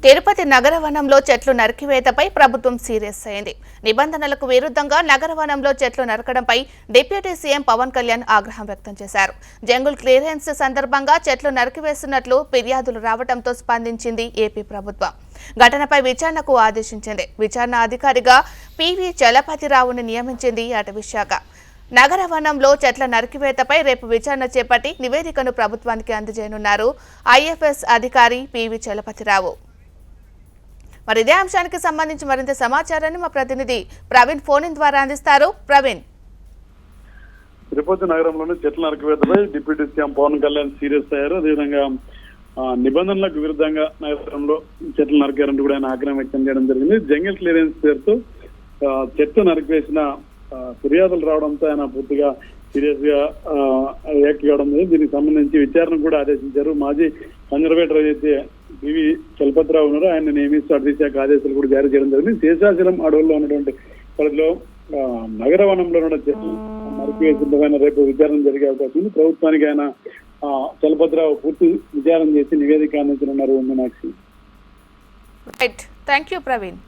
తిరుపతి నగరవనంలో చెట్లు నరికివేతపై ప్రభుత్వం సీరియస్ అయింది. నిబంధనలకు విరుద్ధంగా నగరవనంలో చెట్లు నరకడంపై డిప్యూటీ సీఎం పవన్ కళ్యాణ్ ఆగ్రహం వ్యక్తం చేశారు. జంగుల్ క్లియరెన్స్ సందర్భంగా చెట్లు నరికివేస్తున్నట్లు ఫిర్యాదులు రావడంతో స్పందించింది ఏపీ ప్రభుత్వం. ఘటనపై విచారణకు ఆదేశించింది. విచారణ అధికారిగా పివి చలపతిరావుని నియమించింది అటవీ శాఖ. నగరవనంలో చెట్ల నరికివేతపై రేపు విచారణ చేపట్టి నివేదికను ప్రభుత్వానికి అందజేయనున్నారు ఐఎఫ్ఎస్ అధికారి పివి చలపతిరావు. మరి ఇదే అంశానికి సంబంధించి మరింత సమాచారాన్ని మా ప్రతినిధి ప్రవీణ్ ఫోన్ ద్వారా అందిస్తారు. ప్రవీణ్, తిరుపతి నగరంలోని చెట్ల నరికివేతపై deputy CM Pawan Kalyan serious అయ్యారు. అదేవిధంగా నిబంధనలకు విరుద్ధంగా నగరంలో చెట్లు నరికారంటూ కూడా ఆయన ఆగ్రహం వ్యక్తం చేయడం జరిగింది. జంగిల్ క్లియరెన్స్ పేరుతో చెట్లు నరికివేసిన ఫిర్యాదులు రావడంతో ఆయన పూర్తిగా సీరియస్ గా రియాక్ట్ కావడం జరిగింది. దీనికి సంబంధించి విచారణ కూడా ఆదేశించారు. మాజీ కన్జర్వేటర్ అయితే పివి చలపతిరావు ఉన్నారు, ఆయన నియమిస్తూ అటవీ శాఖ ఆదేశాలు కూడా జారీ చేయడం జరిగింది. శేషాచలం అడవుల్లో ఉన్నటువంటి పరిధిలో నగరవనంలో ఉన్న చెట్లు నరికివేసిన రేపు విచారణ జరిగే అవకాశం ఉంది. ప్రభుత్వానికి ఆయన చలపతిరావు పూర్తి విచారణ చేసి నివేదిక అందించనున్నారు. Thank you Praveen.